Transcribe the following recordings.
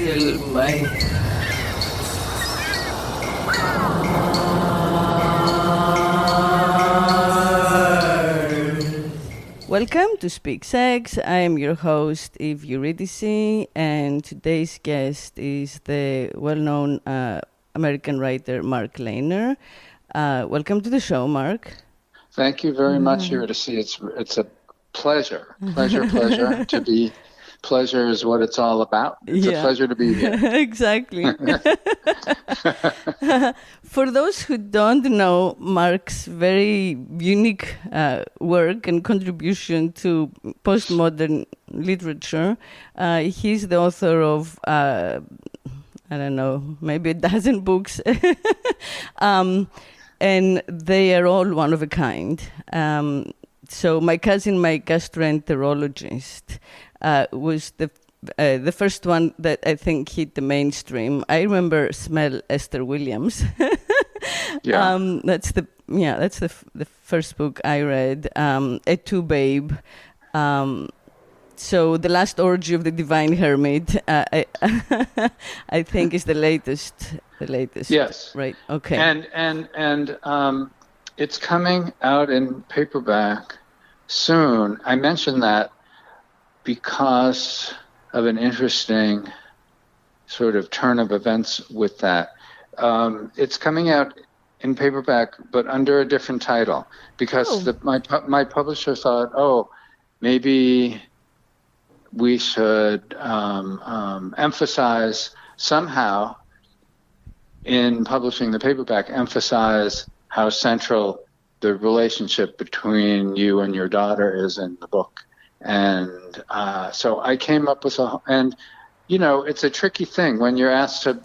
Bye. Welcome to Speak Sex. I am your host, Eurydice, and today's guest is the well-known American writer Mark Leyner. Welcome to the show, Mark. Thank you very much, Eurydice. It's a pleasure to be. Pleasure is what it's all about. It's a pleasure to be here. Exactly. For those who don't know Mark's very unique work and contribution to postmodern literature, he's the author of, I don't know, maybe a dozen books. And they are all one of a kind. So my cousin, my gastroenterologist, was the first one that I think hit the mainstream. I remember Smell Esther Williams. That's the first book I read. Et tu, Babe. So The Last Orgy of the Divine Hermit, I think is the latest. Yes. Right. Okay. And it's coming out in paperback soon. I mentioned that because of an interesting sort of turn of events with that. It's coming out in paperback, but under a different title, because my publisher thought, maybe we should emphasize somehow in publishing the paperback, emphasize how central the relationship between you and your daughter is in the book. And so I came up with it's a tricky thing when you're asked to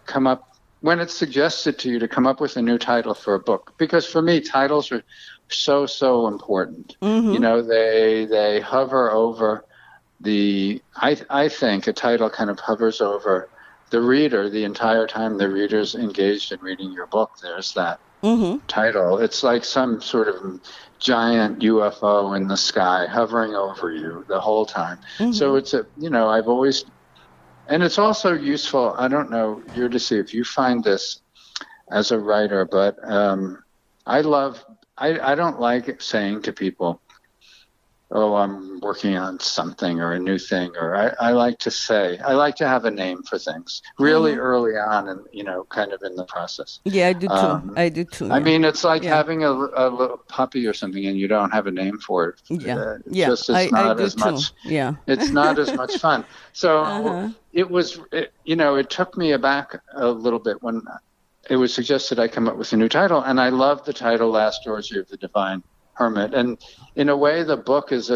come up, when it's suggested to you to come up with a new title for a book, because for me, titles are so important. Mm-hmm. They hover over I think a title kind of hovers over the reader the entire time the reader's engaged in reading your book. There's that title. It's like some sort of giant UFO in the sky hovering over you the whole time. Mm-hmm. So it's I've always, and it's also useful. I don't know, Eurydice, if you find this as a writer, but I don't like saying to people, I'm working on something or a new thing, or I like to have a name for things really early on and, kind of in the process. Yeah, I do too. I mean, it's like having a little puppy or something and you don't have a name for it. It's not as much fun. So it took me aback a little bit when it was suggested I come up with a new title, and I love the title Last Orgy of the Divine Hermit, and in a way the book is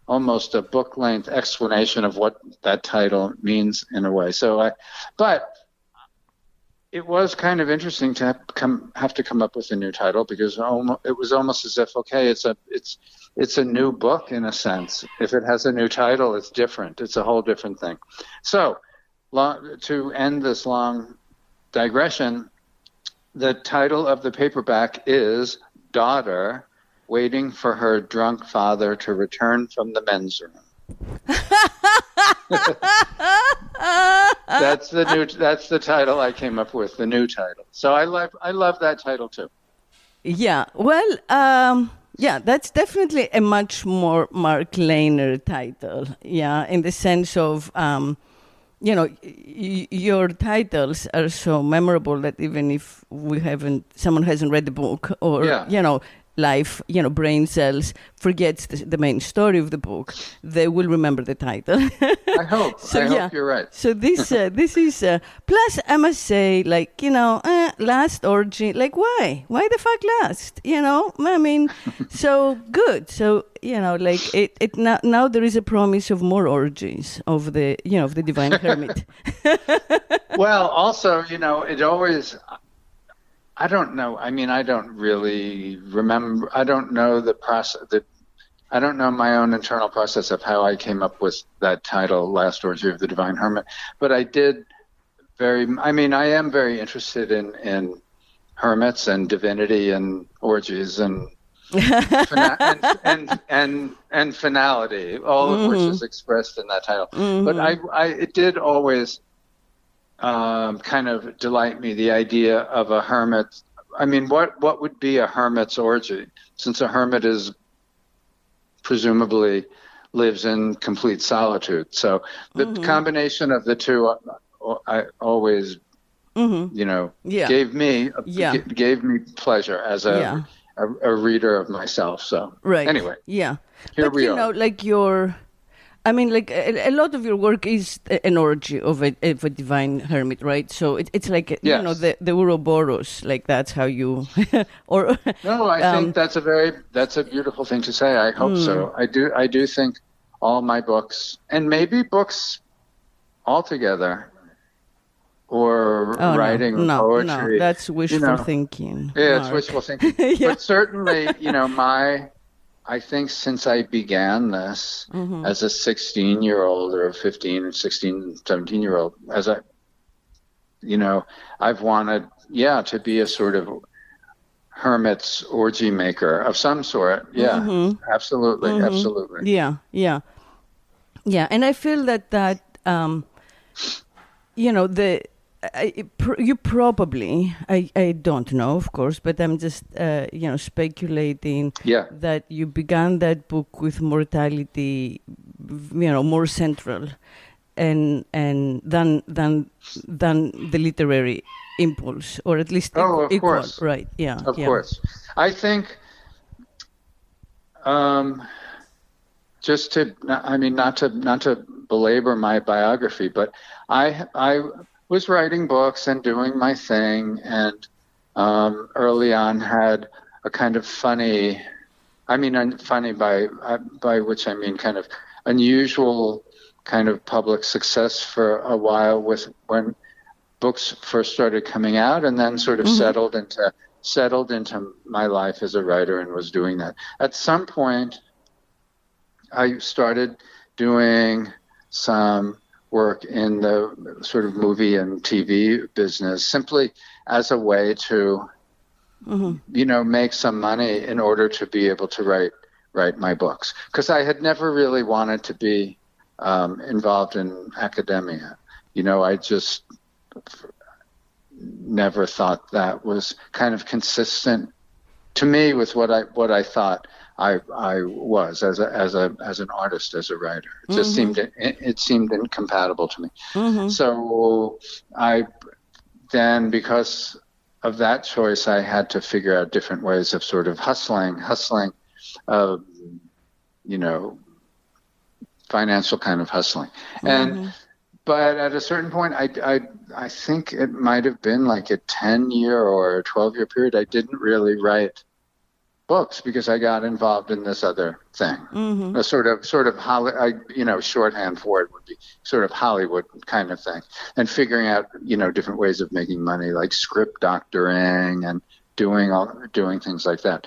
almost a book-length explanation of what that title means in a way. But it was kind of interesting to have to come up with a new title, because it was almost as if, it's a new book in a sense. If it has a new title, it's different. It's a whole different thing. So to end this long digression, the title of the paperback is Daughter Waiting for Her Drunk Father to Return from the Men's Room. That's the title I came up with, the new title. So I love that title too. Yeah, well, that's definitely a much more Mark Leyner title. Yeah, in the sense of your titles are so memorable that even if someone hasn't read the book, or life, brain cells forgets the main story of the book, they will remember the title. I hope. I hope you're right. So this is plus I must say, Last Orgy, why the fuck last? I mean, so good. So it now there is a promise of more orgies of the of the Divine Hermit. Well, also, it always. I don't know. I mean, I don't really remember. I don't know the process. I don't know my own internal process of how I came up with that title, Last Orgy of the Divine Hermit. But I am very interested in hermits and divinity and orgies and and finality, all of which is expressed in that title. But it did always kind of delight me, the idea of a hermit. I mean, what would be a hermit's orgy? Since a hermit is presumably lives in complete solitude. So the combination of the two, I always, gave me pleasure as a reader of myself. So anyway, here but we are. Like a lot of your work is an orgy of a divine hermit, right? So it's like the Ouroboros, like that's how you or no, I think that's a beautiful thing to say. I hope so. I do think all my books, and maybe books altogether, or writing poetry. No, that's wishful thinking. Yeah, Mark. It's wishful thinking. But certainly, I think since I began this as a 16-year-old or 15, 16, 17-year-old, I've wanted, to be a sort of hermit's orgy maker of some sort. Yeah, absolutely. Absolutely. Yeah. And I feel that you probably, I don't know, of course, but I'm just, speculating that you began that book with mortality, more central and than the literary impulse, or at least of equal, course. Right? Yeah. Of course. I think, not to belabor my biography, but I was writing books and doing my thing, and early on had a kind of funny by which I mean kind of unusual kind of public success for a while when books first started coming out, and then sort of settled into my life as a writer and was doing that. At some point, I started doing some work in the sort of movie and TV business, simply as a way to, make some money in order to be able to write my books. Because I had never really wanted to be involved in academia. I just never thought that was kind of consistent to me with what I thought I was as an artist, as a writer. It just seemed incompatible to me. So then, because of that choice, I had to figure out different ways of sort of hustling, financial kind of hustling. But at a certain point, I think it might have been like a 10-year or a 12-year period, I didn't really write books because I got involved in this other thing. A sort of shorthand for it would be sort of Hollywood kind of thing, and figuring out different ways of making money, like script doctoring and doing things like that.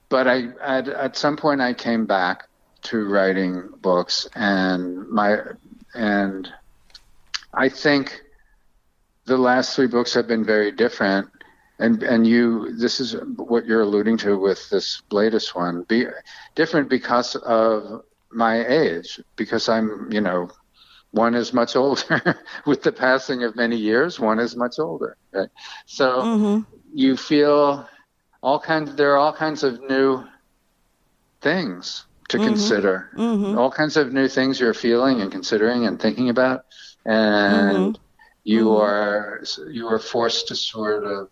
But at some point I came back to writing books, and I think the last 3 books have been very different. And this is what you're alluding to with this latest one, be different because of my age, because I'm, one is much older. With the passing of many years, one is much older, right? So you feel there are all kinds of new things to consider, all kinds of new things you're feeling and considering and thinking about, and you are forced to sort of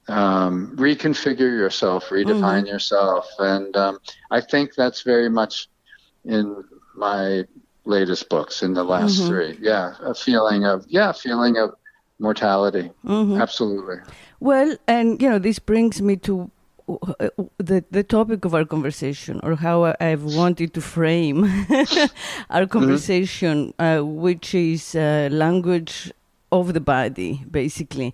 reconfigure yourself, redefine yourself, and I think that's very much in my latest books, in the last 3. A feeling of mortality. Absolutely. Well, and this brings me to the topic of our conversation, or how I've wanted to frame our conversation, which is language of the body, basically.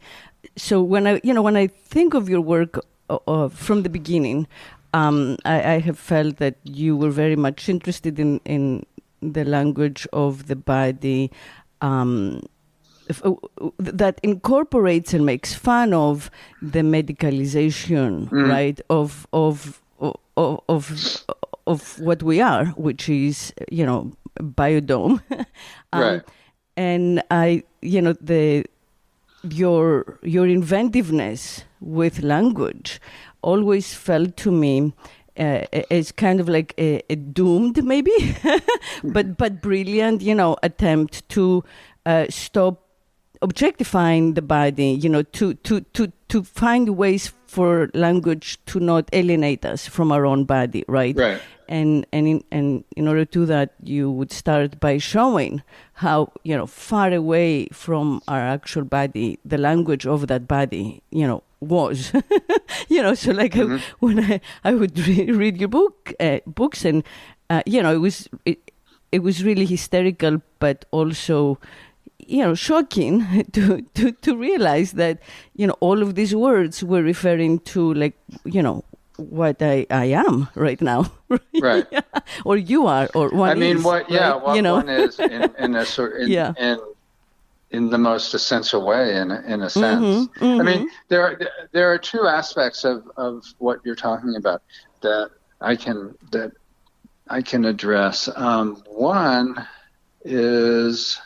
So when I think of your work from the beginning, I have felt that you were very much interested in the language of the body, that incorporates and makes fun of the medicalization, right, of what we are, which is, biodome. Right. And your inventiveness with language always felt to me as kind of like a doomed, maybe, but brilliant, attempt to stop objectifying the body, to find ways for language to not alienate us from our own body, right? Right. And in order to do that, you would start by showing how, far away from our actual body, the language of that body, was. So like when I would read your books, and it was really hysterical, but also shocking to realize that all of these words were referring to, like, what I am right now, right? Yeah. Or you are, or one. I mean, is, what? Yeah, right? what one is in a sort in the most essential way, in a sense. I mean, there are two aspects of what you're talking about that I can address. One is,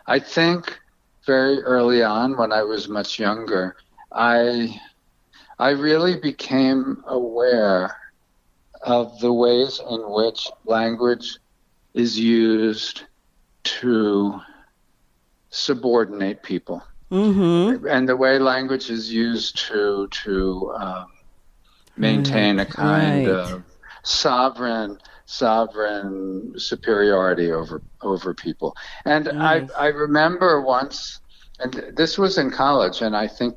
I think, very early on, when I was much younger, I really became aware of the ways in which language is used to subordinate people, and the way language is used to maintain a kind of sovereign superiority over people. And I remember once, and this was in college, and I think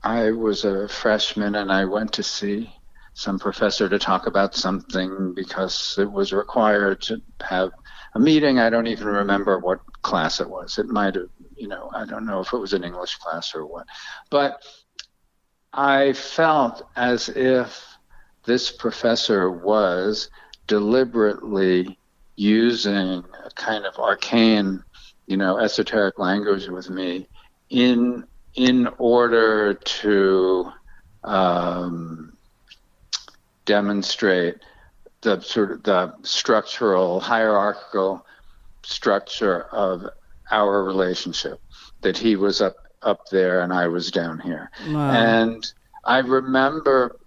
I was a freshman, and I went to see some professor to talk about something because it was required to have a meeting. I don't even remember what class it was. It might have, I don't know if it was an English class or what. But I felt as if this professor was deliberately using a kind of arcane, esoteric language with me in order to demonstrate the sort of the structural, hierarchical structure of our relationship, that he was up there and I was down here. Wow. And I remember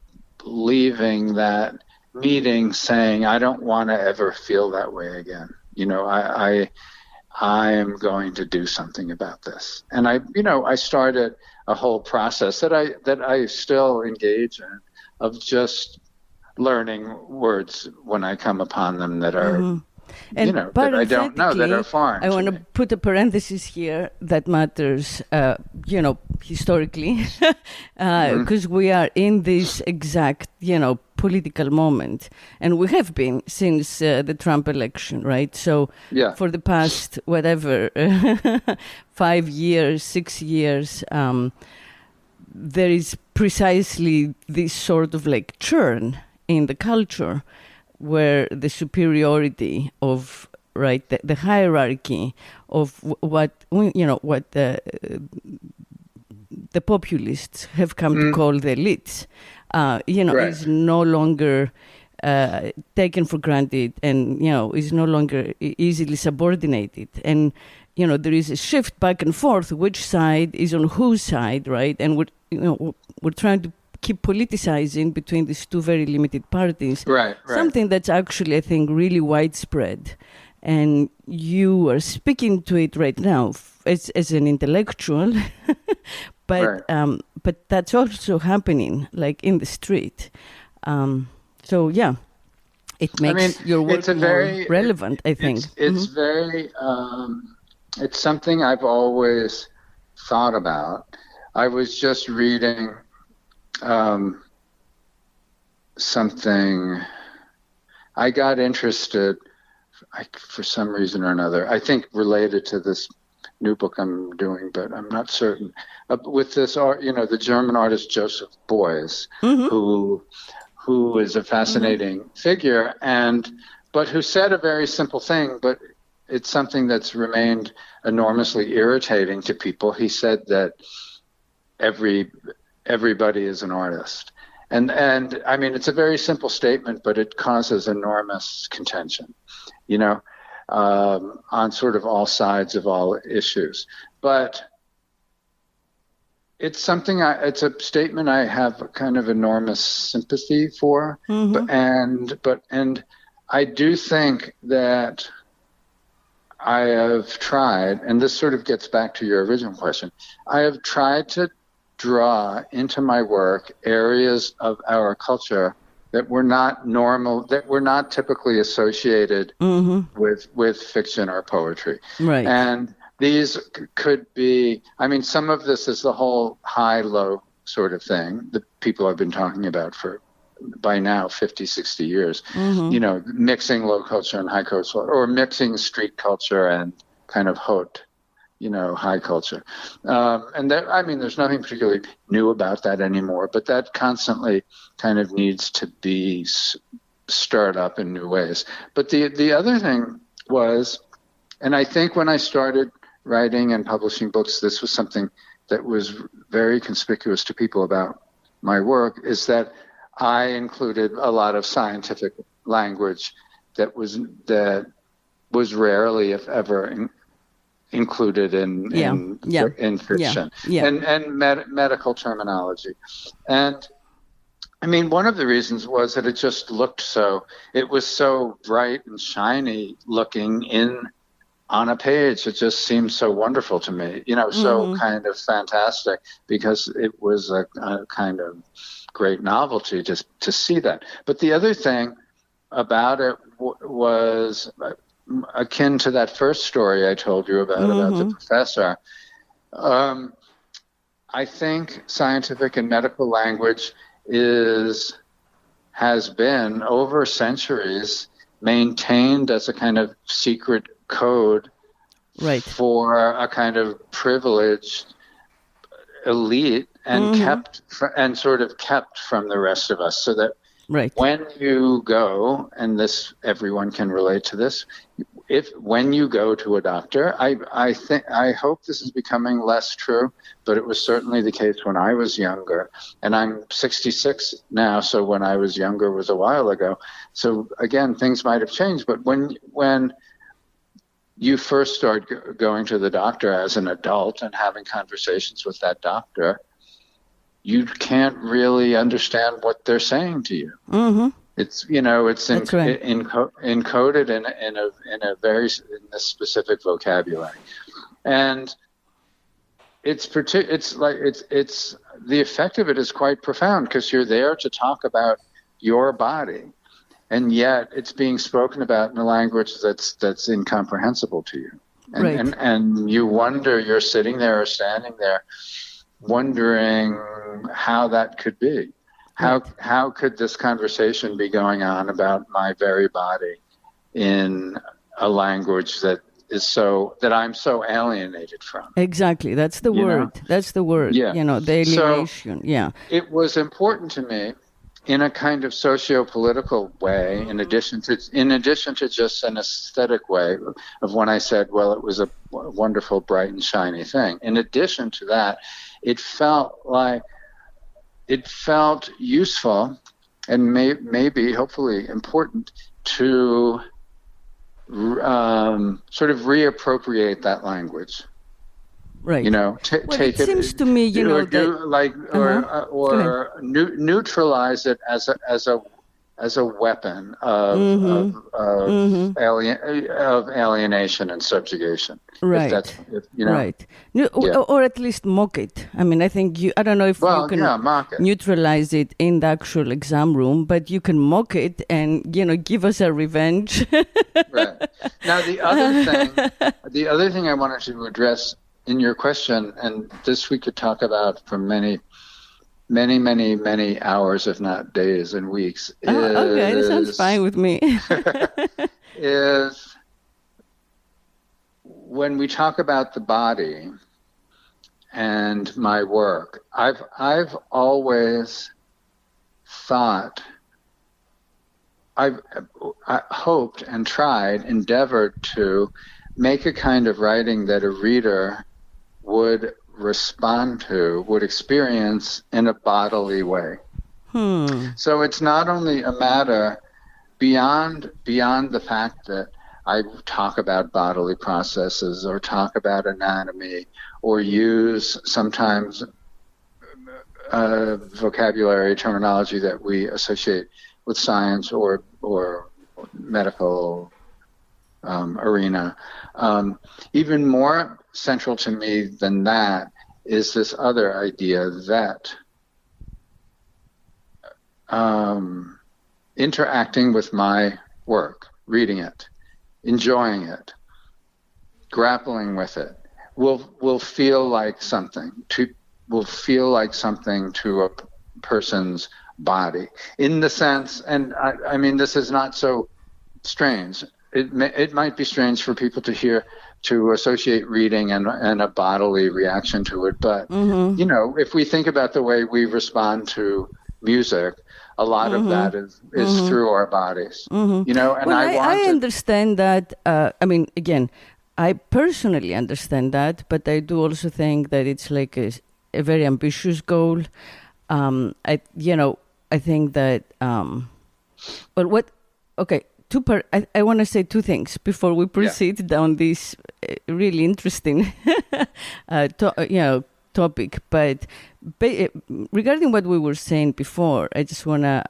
leaving that meeting saying, I don't want to ever feel that way again. I am going to do something about this. And I started a whole process that I still engage in, of just learning words when I come upon them that are, that I don't know, that are foreign. I want to put a parenthesis here that matters, historically, because we are in this exact, political moment, and we have been since the Trump election, right? So for the past, 5 years, 6 years, there is precisely this sort of like churn in the culture, where the superiority of the hierarchy of what the populists have come to call the elites, is no longer taken for granted, and is no longer easily subordinated, and there is a shift back and forth. Which side is on whose side, right? And we're trying to keep politicizing between these two very limited parties. Right. Something that's actually, I think, really widespread. And you are speaking to it right now as an intellectual, but that's also happening, like, in the street. So it makes your work more relevant, I think. It's very, it's something I've always thought about. I was just reading something. I got interested, for some reason or another, I think related to this new book I'm doing, but I'm not certain, with this art, the German artist Joseph Beuys, who is a fascinating figure, but who said a very simple thing, but it's something that's remained enormously irritating to people. He said that everybody is an artist. And I mean, it's a very simple statement, but it causes enormous contention, on sort of all sides of all issues. But it's it's a statement I have kind of enormous sympathy for. Mm-hmm. And I do think that I have tried, and this sort of gets back to your original question, I have tried to draw into my work areas of our culture that were not normal, that were not typically associated with fiction or poetry. Right. And these could be, I mean, some of this is the whole high-low sort of thing that people have been talking about for, by now, 50, 60 years, mixing low culture and high culture, or mixing street culture and kind of haute, high culture. And that, I mean, there's nothing particularly new about that anymore, but that constantly kind of needs to be stirred up in new ways. But the other thing was, and I think when I started writing and publishing books, this was something that was very conspicuous to people about my work, is that I included a lot of scientific language that was rarely, if ever, included in fiction, and medical terminology. And I mean, one of the reasons was that it just looked it was so bright and shiny looking on a page. It just seemed so wonderful to me, so kind of fantastic, because it was a kind of great novelty to see that. But the other thing about it was akin to that first story I told you about the professor. I think scientific and medical language has been over centuries maintained as a kind of secret code, right, for a kind of privileged elite, and kept from the rest of us, so that when you go, and this, everyone can relate to this, when you go to a doctor, I hope this is becoming less true, but it was certainly the case when I was younger, and I'm 66 now, so when I was younger was a while ago. So again, things might have changed, but when you first start going to the doctor as an adult and having conversations with that doctor, you can't really understand what they're saying to you. It's encoded in a specific vocabulary, and it's the effect of it is quite profound, because you're there to talk about your body, and yet it's being spoken about in a language that's incomprehensible to you. And you wonder, you're sitting there or standing there wondering how that could be. How could this conversation be going on about my very body in a language that I'm so alienated from? Exactly. That's the word. That's the word. Yeah. The alienation. So it was important to me, in a kind of socio-political way, in addition to just an aesthetic way of when I said, well, it was a wonderful, bright and shiny thing. In addition to that, it felt useful and maybe hopefully important to sort of reappropriate that as Right. Take it seems to me, neutralize it as a weapon of alienation and subjugation. Right. Right. Or at least mock it. I mean, I think I don't know if you can mock it. Neutralize it in the actual exam room, but you can mock it and, give us a revenge. Right. Now, the other thing I wanted to address in your question, and this we could talk about for many, many, many, many hours, if not days and weeks. Okay, that sounds fine with me. Is when we talk about the body and my work, I've always thought I hoped and endeavored to make a kind of writing that a reader would respond to, would experience in a bodily way. So it's not only a matter beyond the fact that I talk about bodily processes or talk about anatomy or use sometimes vocabulary terminology that we associate with science or medical arena. Even more central to me than that is this other idea that interacting with my work, reading it, enjoying it, grappling with it, will feel like something to a person's body, in the sense, and I mean, this is not so strange. It might be strange for people to associate reading and a bodily reaction to it, but if we think about the way we respond to music, a lot of that is through our bodies. And I understand that. Again, I personally understand that, but I do also think that it's like a very ambitious goal. I think that. I want to say two things before we proceed down this really interesting, topic. But regarding what we were saying before, I just want to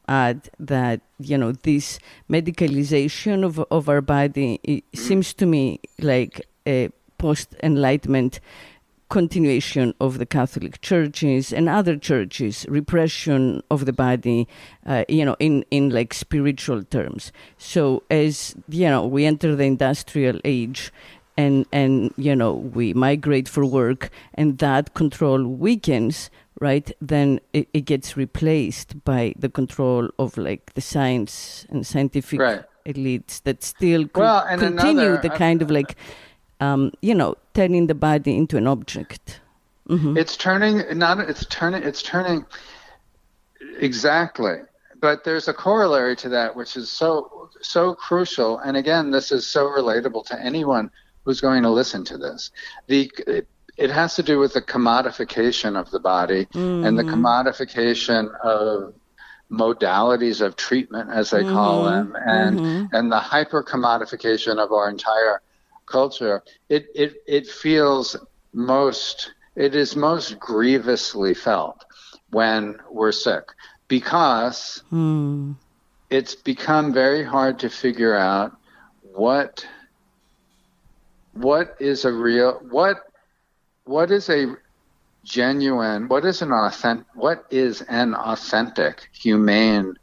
add that this medicalization of our body, it seems to me like a post-Enlightenment continuation of the Catholic churches and other churches, repression of the body, in like spiritual terms. So as we enter the industrial age, and we migrate for work, and that control weakens, right? Then it gets replaced by the control of like the science and scientific elites that still continue the kind of like turning the body into an object. It's turning exactly. But there's a corollary to that, which is so crucial. And again, this is so relatable to anyone who's going to listen to this. It has to do with the commodification of the body and the commodification of modalities of treatment, as they call them, and the hyper commodification of our entire culture. It is most grievously felt when we're sick, because it's become very hard to figure out what is an authentic, humane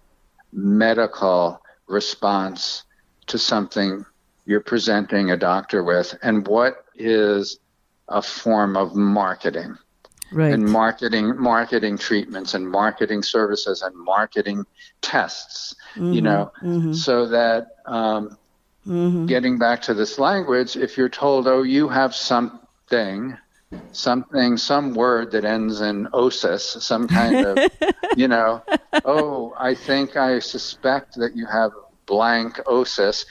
medical response to something you're presenting a doctor with, and what is a form of marketing. Right. And marketing treatments and marketing services and marketing tests, so that getting back to this language, if you're told, oh, you have some word that ends in osis, some kind of, oh, I suspect that you have blank osis.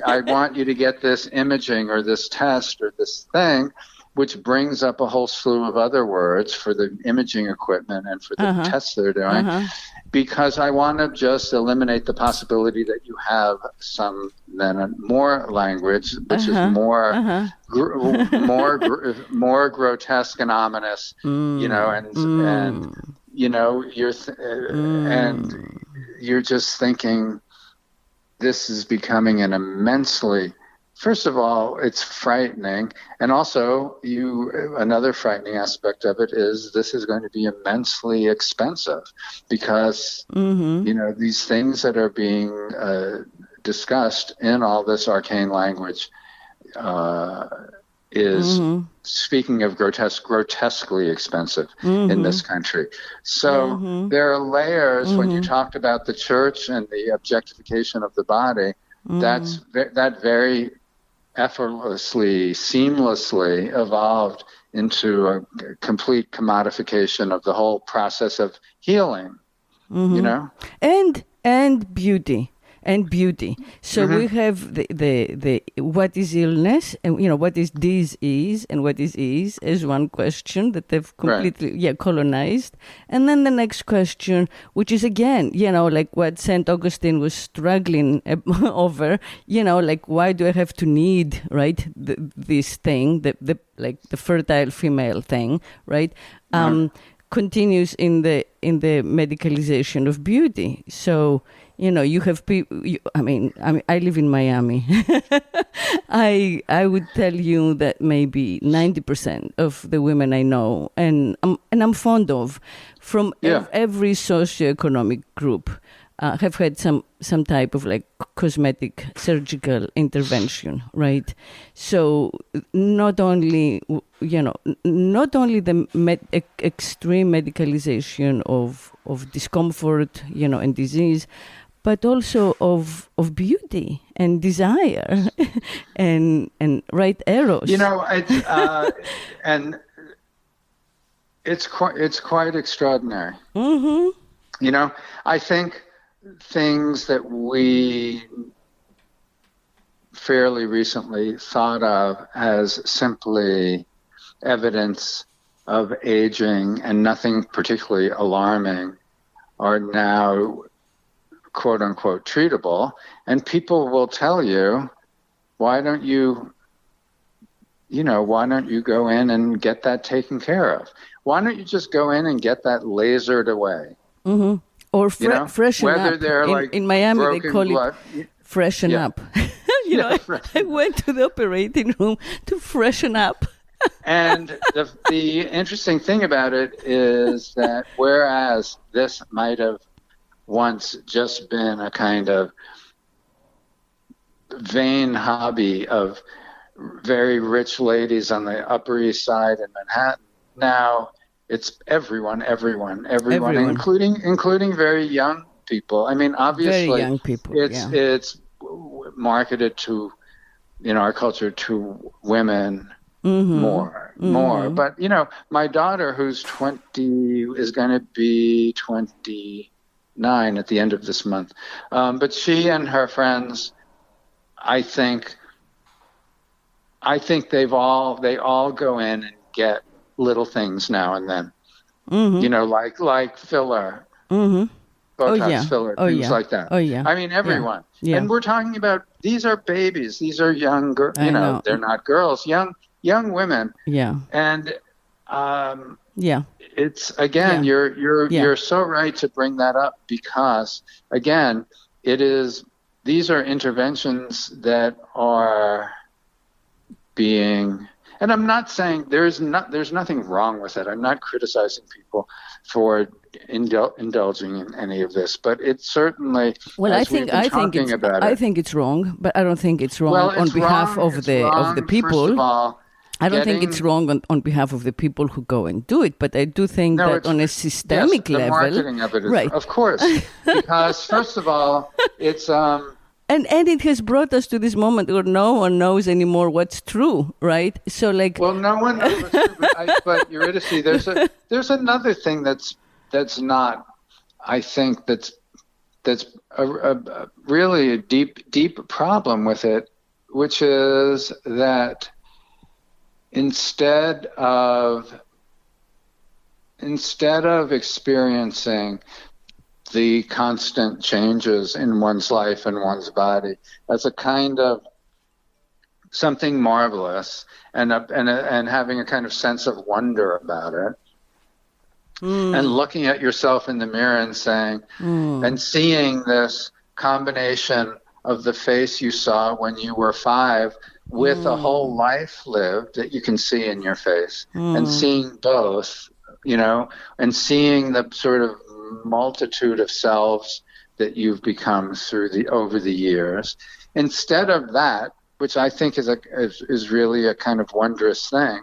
I want you to get this imaging or this test or this thing, which brings up a whole slew of other words for the imaging equipment and for the tests they're doing, because I want to just eliminate the possibility that you have more language, which is more grotesque and ominous, and you're just thinking, this is becoming an immensely, first of all, it's frightening. And also, another frightening aspect of it is this is going to be immensely expensive, because, these things that are being discussed in all this arcane language is, speaking of grotesquely expensive in this country. So there are layers when you talked about the church and the objectification of the body. That very effortlessly, seamlessly evolved into a complete commodification of the whole process of healing. And and beauty. So we have the what is illness, and what is disease and what is ease as one question that they've completely colonized. And then the next question, which is again, like what St. Augustine was struggling over, like why do I have to need, right, this thing, the fertile female thing, right? Continues in the medicalization of beauty. So you have people. I live in Miami. I would tell you that maybe 90% of the women I know and I'm fond of, from every socioeconomic group, have had some type of like cosmetic surgical intervention, right? So not only the extreme medicalization of discomfort, and disease, but also of beauty and desire and right eros. And it's quite extraordinary. I think things that we fairly recently thought of as simply evidence of aging and nothing particularly alarming are now quote unquote treatable, and people will tell you, why don't you go in and get that taken care of? Why don't you just go in and get that lasered away? Or freshen whether up. They're in Miami, they call blood. it freshen up. I went to the operating room to freshen up. And the interesting thing about it is that whereas this might have once just been a kind of vain hobby of very rich ladies on the Upper East Side in Manhattan, now it's everyone, including very young people. I mean, obviously, very young people, it's marketed to, our culture, to women more. But my daughter, who's 20, is going to be 29 at the end of this month. But she and her friends, I think they all go in and get little things now and then, like filler, Botox filler, things like that. I mean, everyone. Yeah. And we're talking about, these are babies, these are young girls, they're not girls, young women. Yeah. And it's again, you're so right to bring that up, because again, these are interventions that are being, and I'm not saying there's nothing wrong with it. I'm not criticizing people for indulging in any of this, but it's certainly, I think it's wrong, but I don't think it's wrong on behalf of the people. First of all, I don't think it's wrong on behalf of the people who go and do it, but I do think that on a systemic level, the marketing of it is, right? Of course, because first of all, it's And it has brought us to this moment where no one knows anymore what's true, right? So no one knows what's true, but Eurydice, there's another thing that's not, I think that's a really a deep problem with it, which is that instead of experiencing the constant changes in one's life and one's body as a kind of something marvelous, and having a kind of sense of wonder about it, and looking at yourself in the mirror and saying, and seeing this combination of the face you saw when you were 5 with a whole life lived that you can see in your face, and seeing both, and seeing the sort of multitude of selves that you've become over the years. Instead of that, which I think is really a kind of wondrous thing,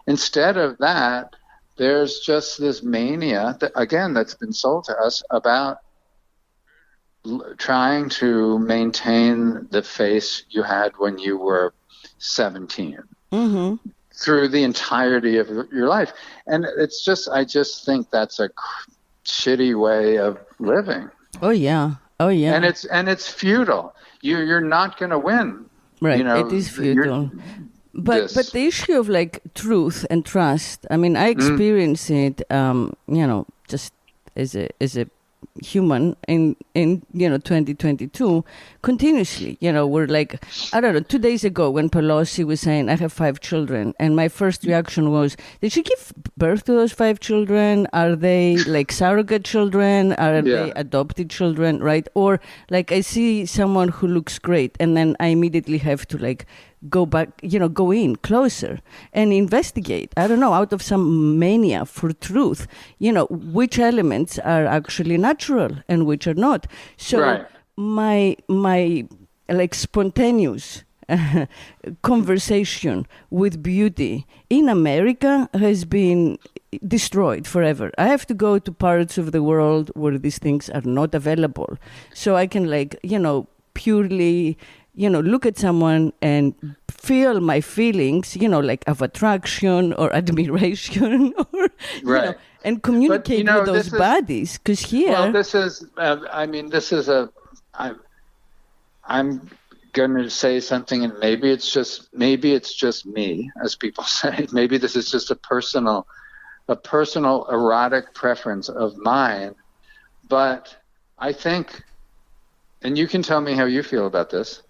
instead of that, there's just this mania that's been sold to us about trying to maintain the face you had when you were 17 through the entirety of your life. And I just think that's a shitty way of living. Oh yeah, Oh yeah. And it's futile. You're not going to win. Right. You know, It is futile. But this. the issue of like truth and trust, I mean, I experience it, just as a human in 2022 continuously. We're like, I don't know, 2 days ago when Pelosi was saying I have 5 children, and my first reaction was, did she give birth to those 5 children? Are they like surrogate children? Are they adopted children? Right? Or like I see someone who looks great, and then I immediately have to like go back, go in closer and investigate. I don't know, out of some mania for truth, which elements are actually natural and which are not. So my like spontaneous conversation with beauty in America has been destroyed forever. I have to go to parts of the world where these things are not available. So I can purely look at someone and feel my feelings, like of attraction or admiration, or and communicate with those bodies. Because here, well, this is. I'm going to say something, and maybe it's just me, as people say. Maybe this is just a personal erotic preference of mine. But I think, and you can tell me how you feel about this.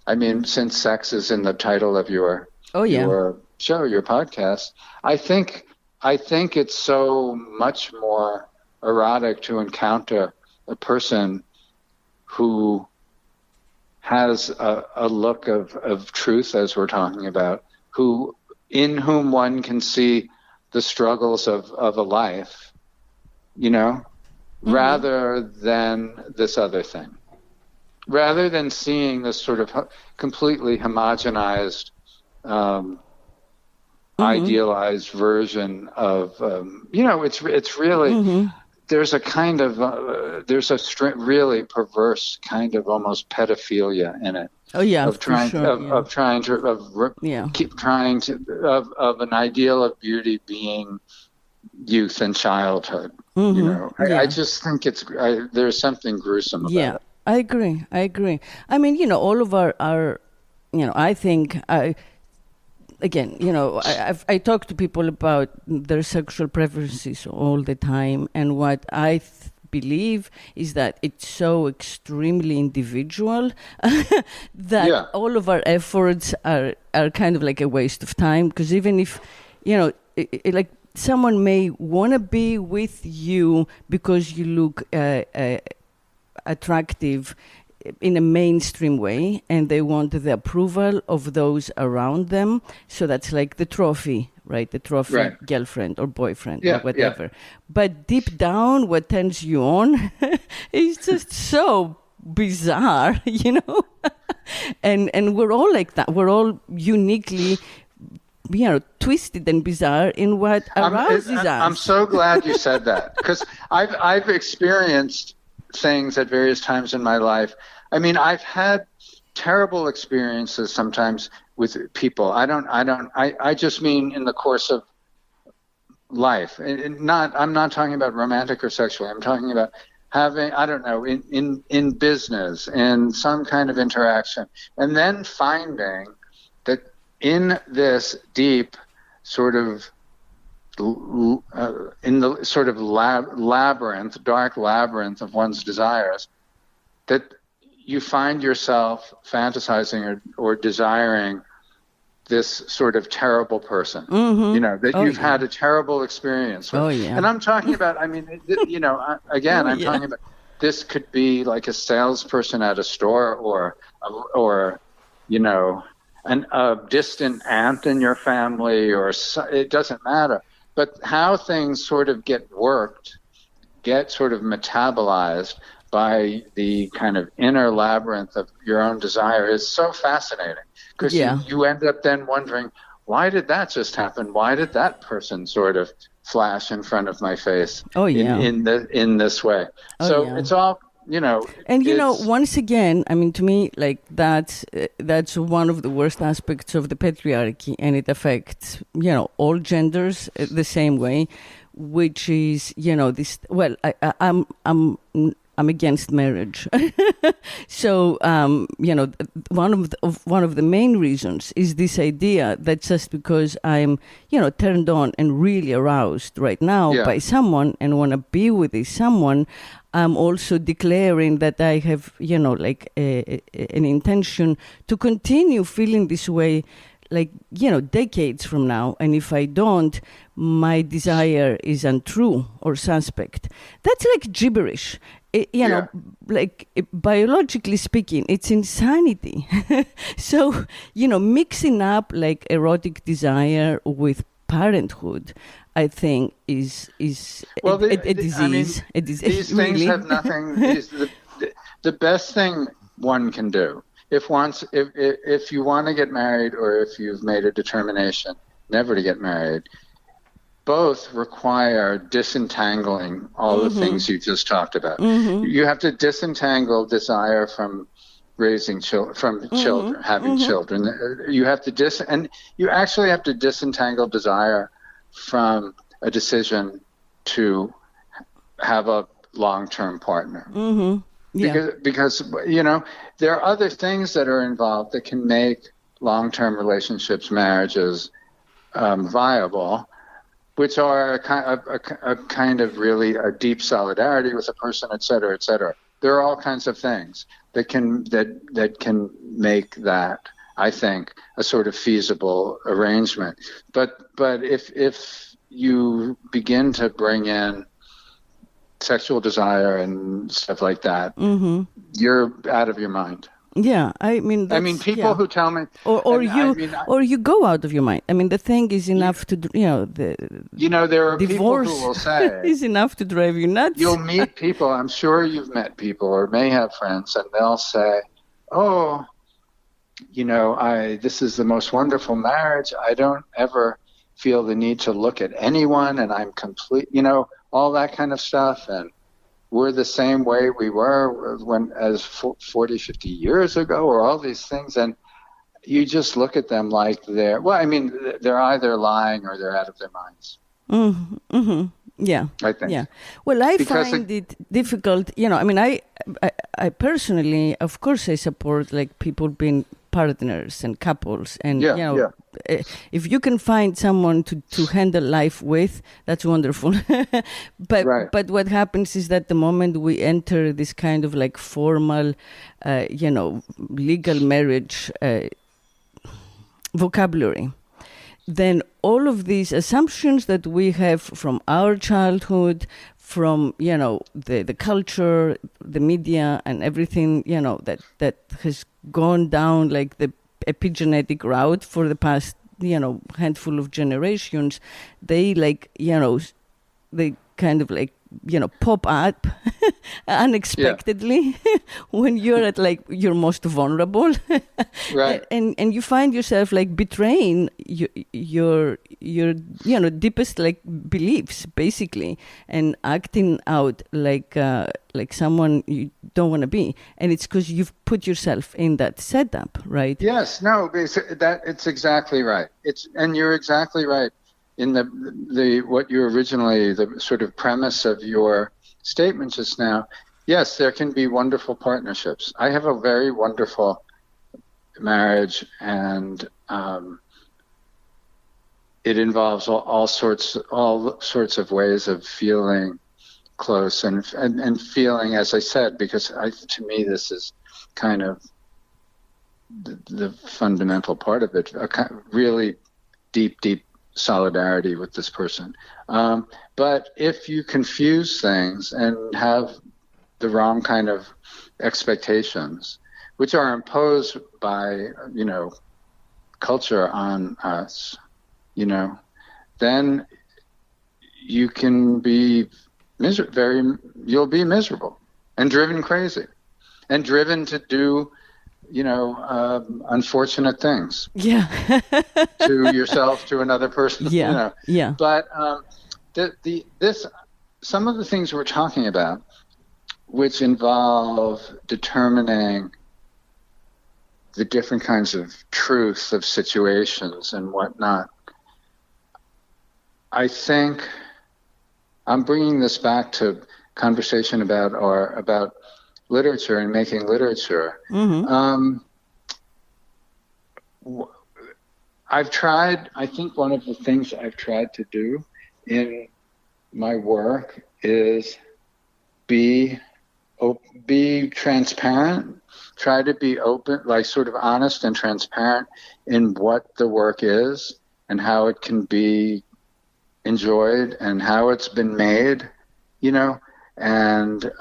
I mean, since sex is in the title of your show, your podcast, I think it's so much more erotic to encounter a person who has a look of truth, as we're talking about, in whom one can see the struggles of a life, rather than this other thing. Rather than seeing this sort of completely homogenized, idealized version of, it's really, there's a kind of, really perverse kind of almost pedophilia in it. Oh yeah, of trying of an ideal of beauty being youth and childhood. I just think there's something gruesome about it. I agree. I mean, all of our I think, I talk to people about their sexual preferences all the time. And what I believe is that it's so extremely individual that all of our efforts are kind of like a waste of time. Because even if, like someone may want to be with you because you look attractive in a mainstream way, and they want the approval of those around them. So that's like the trophy, right? The trophy girlfriend or boyfriend or whatever. Yeah. But deep down, what turns you on is just so bizarre, and we're all like that. We're all uniquely twisted and bizarre in what arouses us. I'm so glad you said that, because I've experienced things at various times in my life. I mean, I've had terrible experiences sometimes with people. I just mean in the course of life. I'm not talking about romantic or sexual. I'm talking about having, in business, in some kind of interaction, and then finding that in this deep sort of in the sort of dark labyrinth of one's desires, that you find yourself fantasizing or desiring this sort of terrible person, that you've had a terrible experience with. And I'm talking about, talking about, this could be like a salesperson at a store or a distant aunt in your family, it doesn't matter. But how things sort of get sort of metabolized by the kind of inner labyrinth of your own desire is so fascinating. Because you end up then wondering, why did that just happen? Why did that person sort of flash in front of my face in this way? It's all, And once again, I mean, to me, like that's one of the worst aspects of the patriarchy, and it affects all genders the same way, which is this. Well, I'm I'm against marriage. So, one of the main reasons is this idea that just because I'm, turned on and really aroused right now by someone and want to be with this someone, I'm also declaring that I have, an intention to continue feeling this way, decades from now. And if I don't, my desire is untrue or suspect. That's like gibberish. Biologically speaking, it's insanity. So, mixing up like erotic desire with parenthood, I think is a disease. I mean, these things have nothing. The best thing one can do if you want to get married, or if you've made a determination never to get married, both require disentangling all the things you just talked about. You have to disentangle desire from raising children, having children. You have to and you actually have to disentangle desire from a decision to have a long-term partner. Because there are other things that are involved that can make long-term relationships, marriages, viable, which are a kind of really a deep solidarity with a person, et cetera, et cetera. There are all kinds of things that can make that, I think, a sort of feasible arrangement. But if you begin to bring in sexual desire and stuff like that, you're out of your mind. Yeah, I mean, people who tell me, or you go out of your mind. I mean, the thing is enough to, there are divorce people who will say is enough to drive you nuts. You'll meet people. I'm sure you've met people, or may have friends, and they'll say, "Oh, this is the most wonderful marriage. I don't ever feel the need to look at anyone, and I'm complete." All that kind of stuff, and we're the same way we were as 40, 50 years ago, or all these things. And you just look at them like they're either lying or they're out of their minds. Yeah. I think. Yeah. Well, I find it difficult. I personally, of course, I support like people being partners and couples, and if you can find someone to handle life with, that's wonderful. But what happens is that the moment we enter this kind of like formal, legal marriage vocabulary, then all of these assumptions that we have from our childhood, from the culture, the media, and everything that has gone down like the epigenetic route for the past handful of generations, they they kind of like pop up unexpectedly when you're at like your most vulnerable, right? And you find yourself like betraying your deepest like beliefs basically, and acting out like someone you don't want to be, and it's because you've put yourself in that setup, right? Yes, no, it's exactly right. And you're exactly right. In what you originally, the sort of premise of your statement just now, yes, there can be wonderful partnerships. I have a very wonderful marriage, and it involves all sorts of ways of feeling close and feeling, as I said, because to me this is kind of the fundamental part of it, a kind of really deep solidarity with this person. But if you confuse things and have the wrong kind of expectations, which are imposed by, culture on us, then you can be you'll be miserable and driven crazy and driven to do unfortunate things. Yeah. To yourself, to another person. Yeah. Yeah. But some of the things we're talking about, which involve determining the different kinds of truth of situations and whatnot, I think I'm bringing this back to conversation about literature and making literature. I've tried, I think one of the things I've tried to do in my work is be transparent, try to be open, like sort of honest and transparent in what the work is and how it can be enjoyed and how it's been made, and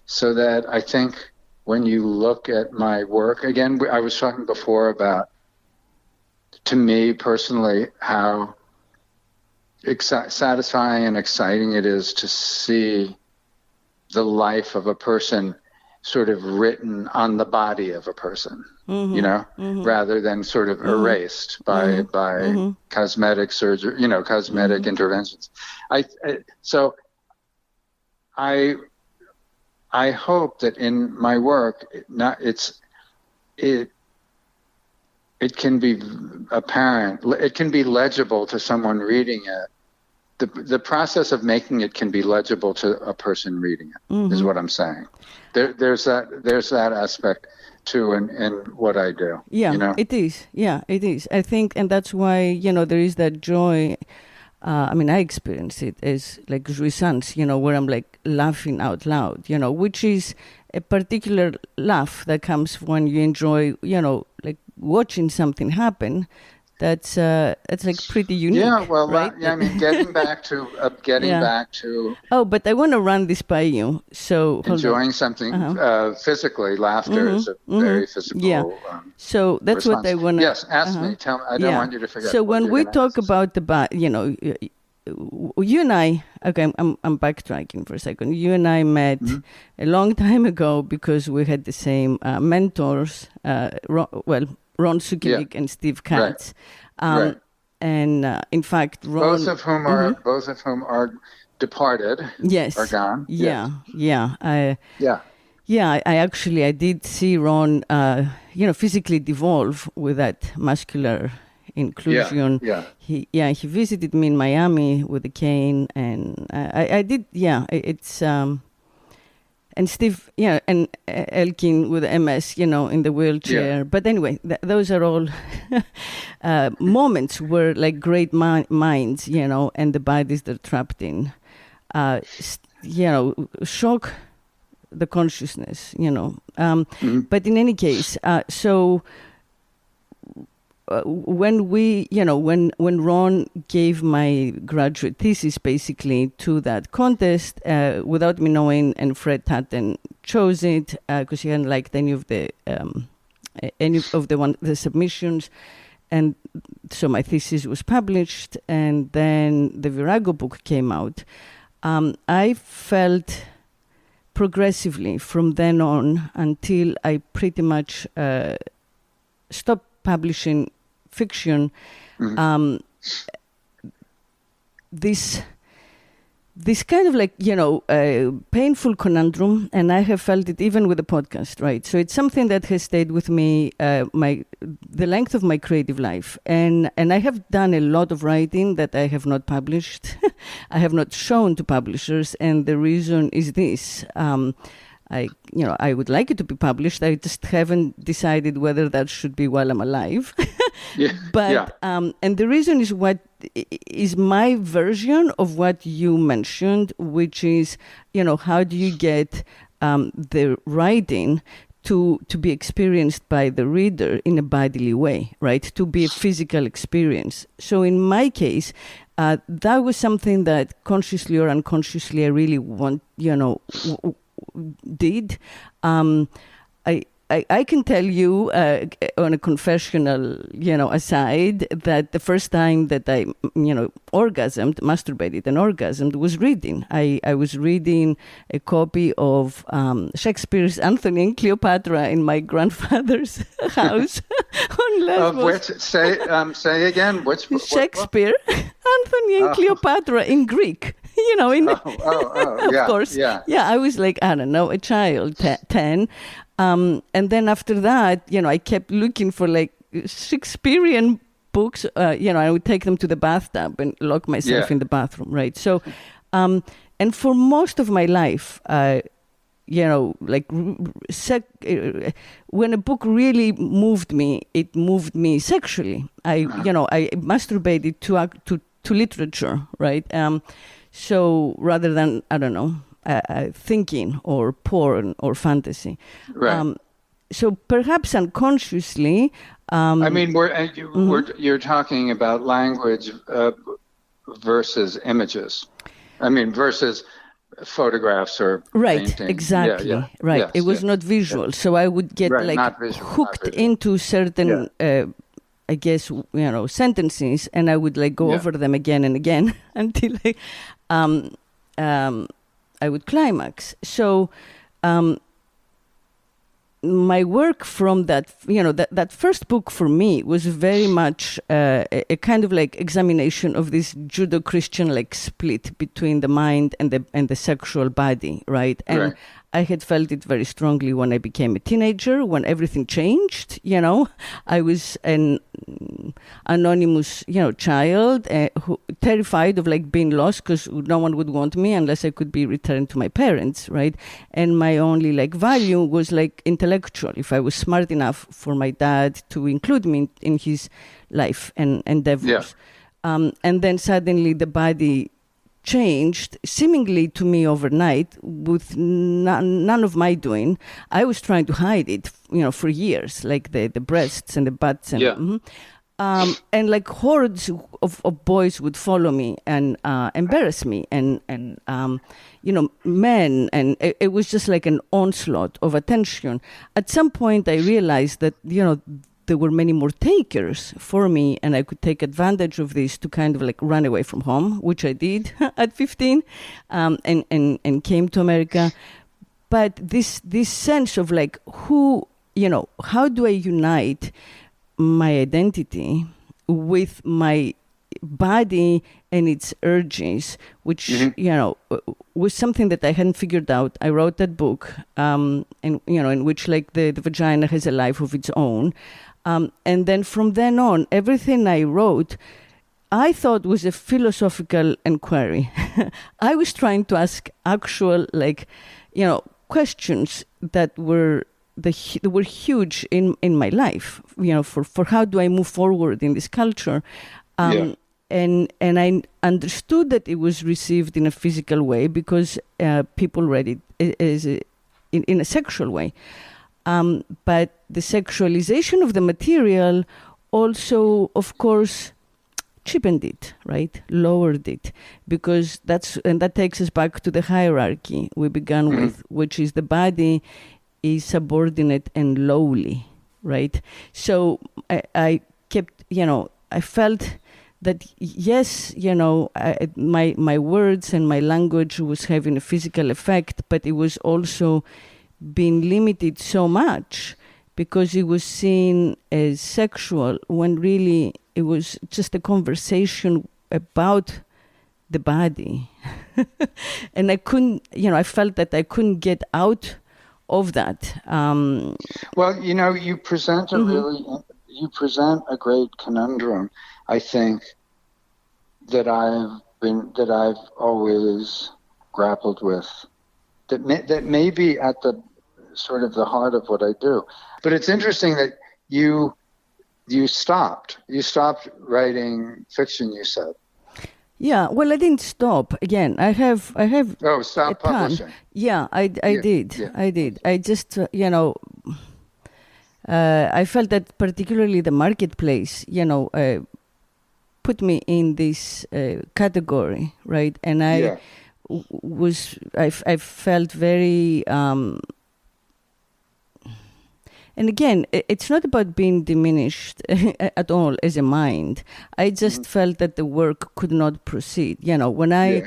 so that I think when you look at my work, again, I was talking before about, to me personally, how satisfying and exciting it is to see the life of a person sort of written on the body of a person, rather than sort of erased by cosmetic surgery, cosmetic interventions. I hope that in my work, it can be apparent, it can be legible to someone reading it. The process of making it can be legible to a person reading it, is what I'm saying. There's that aspect too in what I do. Yeah, it is. Yeah, it is. I think, and that's why, there is that joy. I experience it as like jouissance, where I'm like laughing out loud, which is a particular laugh that comes when you enjoy, like watching something happen. That's like pretty unique. Yeah, well, right? Getting back to Oh, but I want to run this by you. So enjoying something physically, laughter is a very physical. Yeah. So that's response. what I want to. Yes, ask me. Tell me. I don't want you to forget. So when we talk about you and I. Okay, I'm backtracking for a second. You and I met a long time ago because we had the same mentors. Ron Sukilik and Steve Katz, right. And in fact, Ron, both of whom are departed. Yes, are gone. Yeah, yes. I did see Ron, physically devolve with that muscular inclusion. He visited me in Miami with a cane, and I did. Yeah, it's. And Steve, and Elkin with MS, in the wheelchair. Yeah. But anyway, those are all moments where, like, great minds, and the bodies they're trapped in, shock the consciousness, But in any case, when we, when Ron gave my graduate thesis basically to that contest, without me knowing, and Fred Tatton chose it because he hadn't liked any of the submissions, and so my thesis was published, and then the Virago book came out. I felt progressively from then on until I pretty much stopped publishing fiction, this kind of like, painful conundrum, and I have felt it even with the podcast, right? So it's something that has stayed with me the length of my creative life, and I have done a lot of writing that I have not published. I have not shown to publishers, and the reason is this. I would like it to be published. I just haven't decided whether that should be while I'm alive. And the reason is what is my version of what you mentioned, which is, how do you get the writing to be experienced by the reader in a bodily way, right? To be a physical experience. So in my case, that was something that consciously or unconsciously I really did. I can tell you on a confessional, aside, that the first time that I, masturbated and orgasmed was reading. I was reading a copy of Shakespeare's Anthony and Cleopatra in my grandfather's house on Lesbos. Say again, which Shakespeare, Anthony and Cleopatra in Greek. Of course. Yeah, I was like, I don't know, a child, 10. And then after that, I kept looking for like Shakespearean books. I would take them to the bathtub and lock myself in the bathroom, right? So And for most of my life, when a book really moved me, it moved me sexually. I masturbated to literature, right? So rather than, I don't know, thinking or porn or fantasy. Right. So perhaps unconsciously. You're talking about language versus images. Versus photographs or painting. Exactly. Right. Yes, it was not visual. Yes. So I would get hooked into certain, I guess, sentences, and I would go over them again and again until I would climax. So my work from that, that first book for me was very much a kind of examination of this Judo-Christian split between the mind and the sexual body, right? And I had felt it very strongly when I became a teenager, when everything changed. I was an anonymous, child who terrified of being lost because no one would want me unless I could be returned to my parents, right? And my only value was intellectual. If I was smart enough for my dad to include me in his life and endeavors, and then suddenly the body changed seemingly to me overnight with none of my doing. I was trying to hide it, for years, the breasts and the butts and and hordes of boys would follow me and embarrass me and men, and it was just an onslaught of attention. At some point I realized that there were many more takers for me, and I could take advantage of this to kind of run away from home, which I did at 15, and came to America. But this sense of who, how do I unite my identity with my body and its urges, which, was something that I hadn't figured out. I wrote that book, in which the vagina has a life of its own. And then from then on, everything I wrote, I thought was a philosophical inquiry. I was trying to ask actual, questions that were huge in my life, for how do I move forward in this culture. And I understood that it was received in a physical way because people read it in a sexual way. But the sexualization of the material also, of course, cheapened it, right? Lowered it, because that takes us back to the hierarchy we began with, which is the body is subordinate and lowly, right? So I kept, I felt that yes, my words and my language was having a physical effect, but it was also being limited so much because it was seen as sexual when really it was just a conversation about the body. And I couldn't, I felt that I couldn't get out of that. Well, you present you present a great conundrum, I think, that I've always grappled with, that may be at the sort of the heart of what I do. But it's interesting that you stopped writing fiction, you said. Yeah, well, I didn't stop. Again, I have. Oh, stop publishing. Yeah, I did. Yeah. I did. I just, I felt that particularly the marketplace, put me in this category, right? And I I felt very. And again, it's not about being diminished at all as a mind. I just felt that the work could not proceed. When I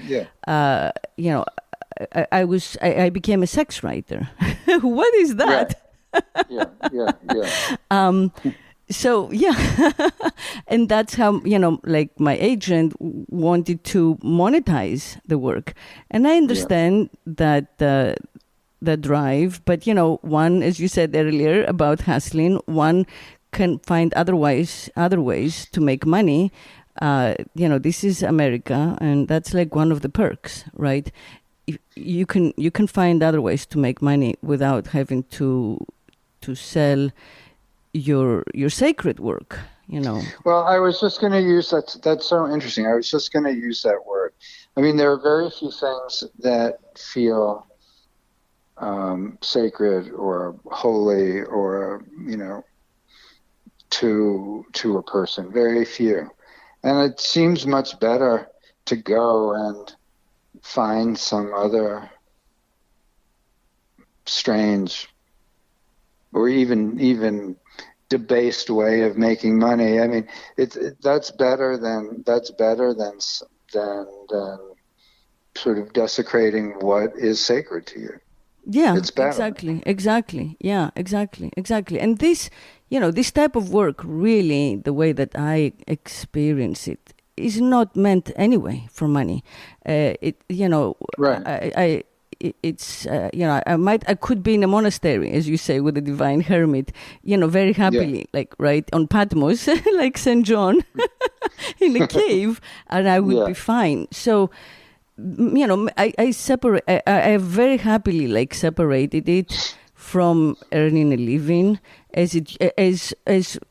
became a sex writer. What is that? Yeah. So, and that's how, my agent wanted to monetize the work. And I understand that the drive, but one, as you said earlier about hustling, one can find other ways to make money. This is America, and that's like one of the perks, right? You can find other ways to make money without having to sell your sacred work. Well, I was just going to use that. That's so interesting. I was just going to use that word. I mean, there are very few things that feel sacred or holy or, to a person. Very few. And it seems much better to go and find some other strange or even debased way of making money. I mean, that's better than sort of desecrating what is sacred to you. Yeah, It's better. exactly. Yeah, exactly. And this, this type of work, really, the way that I experience it, is not meant anyway for money. Right. I could be in a monastery, as you say, with a divine hermit, very happily, like right on Patmos, like St. John, in a cave, and I would be fine. So, I separate. I very happily like separated it from earning a living, as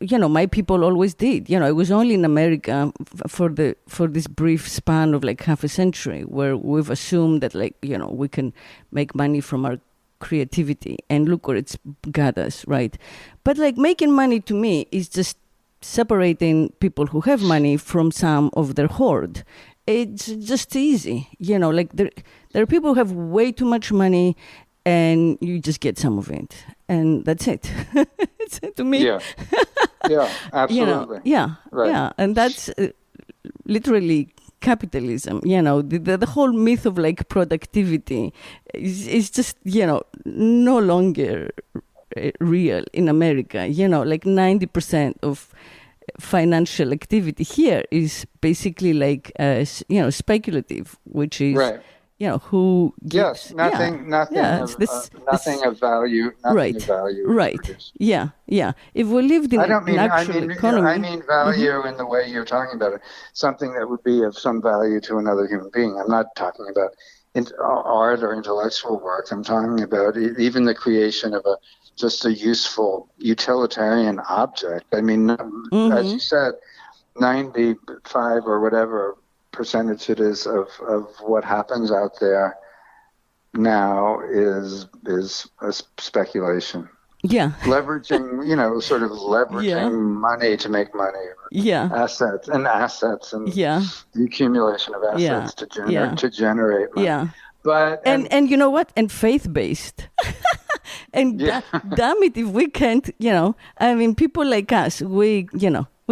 my people always did. I was only in America for this brief span of like half a century, where we've assumed that we can make money from our creativity, and look where it's got us, right? But like making money to me is just separating people who have money from some of their hoard. It's just easy, like there are people who have way too much money, and you just get some of it, and that's it. It's to me. Yeah, absolutely. Yeah, and that's literally capitalism. The whole myth of like productivity is just no longer real in America. Like 90% of financial activity here is basically like speculative, which is who gives, nothing of value, right, of value right, produced. yeah. If we lived in an actual economy, I mean value in the way you're talking about it, something that would be of some value to another human being. I'm not talking about art or intellectual work. I'm talking about even the creation of just a useful utilitarian object. I mean, as you said, 95 or whatever percentage it is of what happens out there now is a speculation. Yeah. Leveraging, sort of leveraging money to make money. Assets and the accumulation of assets to generate money. Yeah. But and you know what? And faith-based. And damn it, if we can't, I mean, people like us, we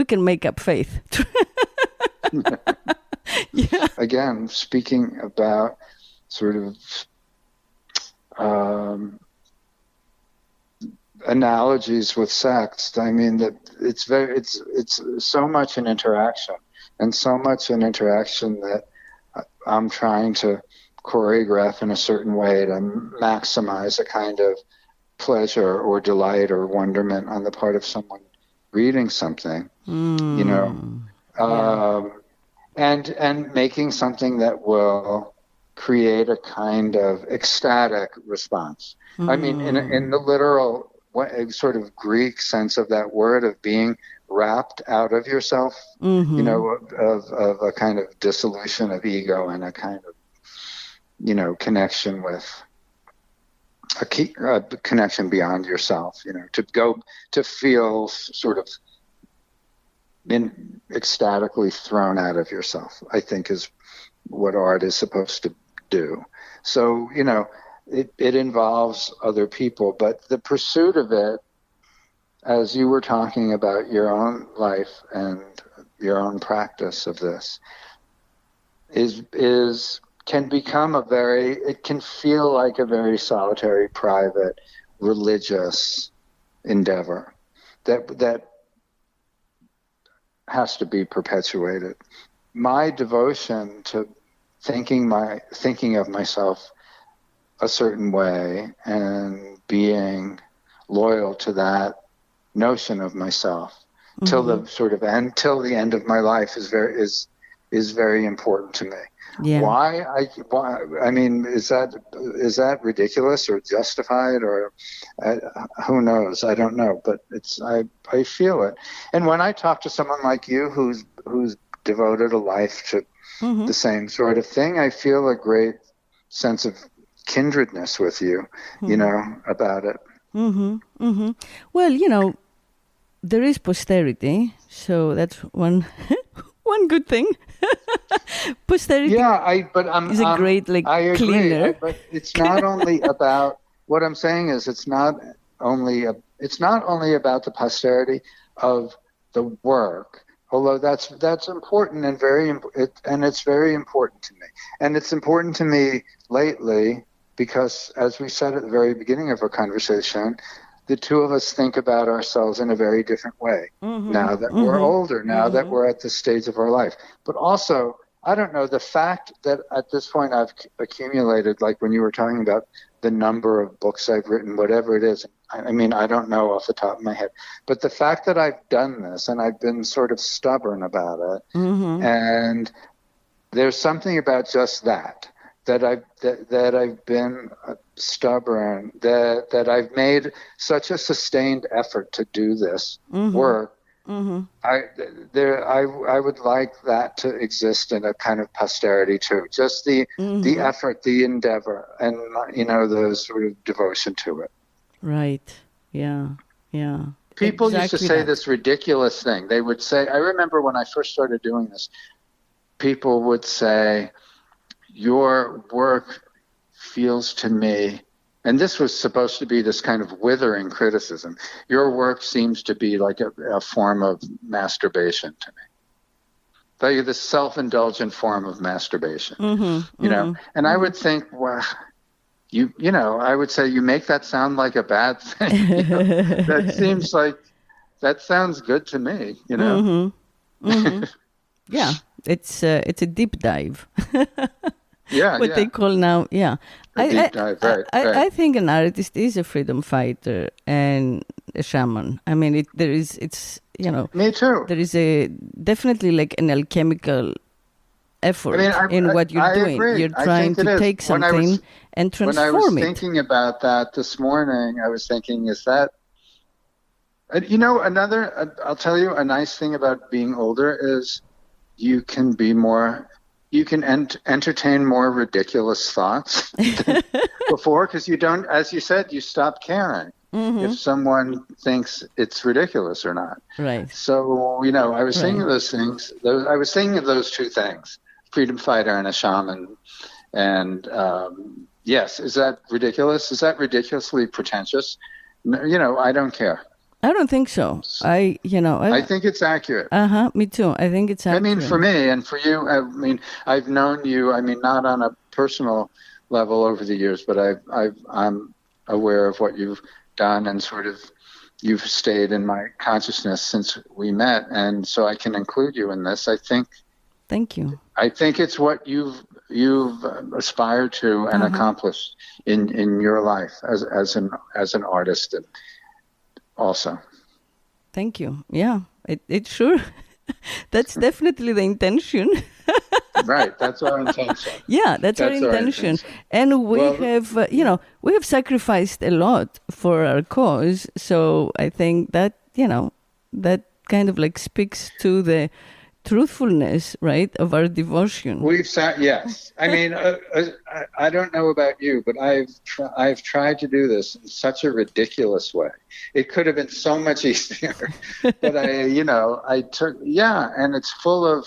can make up faith. Again, speaking about sort of analogies with sex, I mean that it's so much an interaction, and so much an interaction that I'm trying to choreograph in a certain way to maximize a kind of pleasure or delight or wonderment on the part of someone reading something, and making something that will create a kind of ecstatic response. I mean, in the literal sort of Greek sense of that word, of being wrapped out of yourself, of a kind of dissolution of ego and a kind of, connection with a connection beyond yourself, to feel sort of ecstatically thrown out of yourself, I think is what art is supposed to do. So, it involves other people, but the pursuit of it, as you were talking about your own life and your own practice of this, can become it can feel like a very solitary, private, religious endeavor that has to be perpetuated. My devotion to thinking of myself a certain way and being loyal to that notion of myself till the sort of end, till the end of my life is very important to me. Yeah. Why? I mean, is that ridiculous or justified or who knows? I don't know, but I feel it. And when I talk to someone like you who's devoted a life to the same sort of thing, I feel a great sense of kindredness with you, about it. Well, there is posterity, so that's one good thing. Posterity is a great I agree, cleaner. but it's not only about what I'm saying is it's not only about the posterity of the work, although that's important and it's very important to me, and it's important to me lately because, as we said at the very beginning of our conversation, the two of us think about ourselves in a very different way now that we're older, now that we're at this stage of our life. But also, I don't know, the fact that at this point I've accumulated, like when you were talking about the number of books I've written, whatever it is, I mean, I don't know off the top of my head, but the fact that I've done this and I've been sort of stubborn about it, and there's something about just that I've been stubborn, that I've made such a sustained effort to do this work. I would like that to exist in a kind of posterity too. Just the effort, the endeavor, and the sort of devotion to it. Right. Yeah. Yeah. People used to say this ridiculous thing. They would say, I remember when I first started doing this, people would say, your work feels to me, and this was supposed to be this kind of withering criticism, your work seems to be like a form of masturbation to me. Like this self-indulgent form of masturbation, And I would think, well, I would say, you make that sound like a bad thing. That sounds good to me, Yeah, it's a deep dive. Yeah, what they call now, yeah. Deep dive, right. I think an artist is a freedom fighter and a shaman. I mean, it's Me too. There is definitely like an alchemical effort in what you're doing. Agree. You're trying to take something and transform it. When I was thinking about that this morning, I was thinking, is that, I'll tell you, a nice thing about being older is you can entertain more ridiculous thoughts than before, because you don't, as you said, you stop caring if someone thinks it's ridiculous or not. Right. So, I was thinking of those things. I was thinking of those two things, freedom fighter and a shaman. And yes, is that ridiculous? Is that ridiculously pretentious? No, I don't care. I don't think so. I think it's accurate. Me too. I think it's accurate. I mean, for me and for you, I've known you, not on a personal level over the years, but I'm aware of what you've done, and sort of you've stayed in my consciousness since we met. And so I can include you in this. Thank you. I think it's what you've aspired to and accomplished in your life as an artist. And also, thank you. Yeah, it sure. That's definitely the intention. Right, that's our intention. Yeah, that's our intention. And we have sacrificed a lot for our cause. So I think that that kind of like speaks to the truthfulness, right, of our devotion. Yes. I mean, I don't know about you, but I've tried to do this in such a ridiculous way. It could have been so much easier, but I took, and it's full of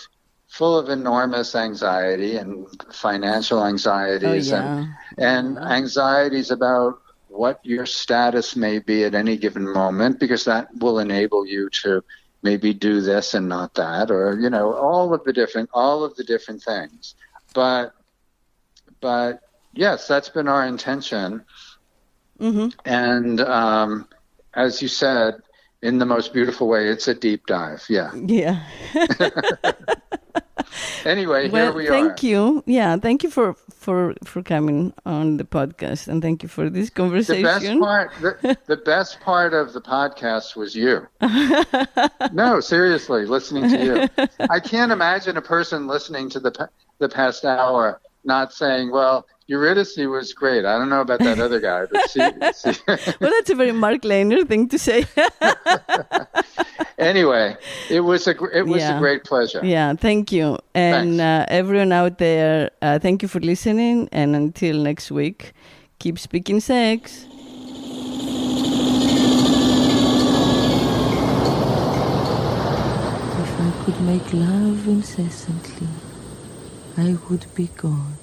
enormous anxiety and financial anxieties and anxieties about what your status may be at any given moment, because that will enable you to maybe do this and not that, or all of the different things. But yes, that's been our intention. And as you said, in the most beautiful way, it's a deep dive. Yeah. Anyway, here we are. Thank you. Yeah, thank you for for coming on the podcast, and thank you for this conversation. The best part of the podcast was you. No, seriously, listening to you. I can't imagine a person listening to the past hour not saying, well, Eurydice was great. I don't know about that other guy, but see. Well, that's a very Mark Leyner thing to say. Anyway, it was a great pleasure. Yeah, thank you. And everyone out there, thank you for listening. And until next week, keep speaking sex. If I could make love incessantly, I would be God.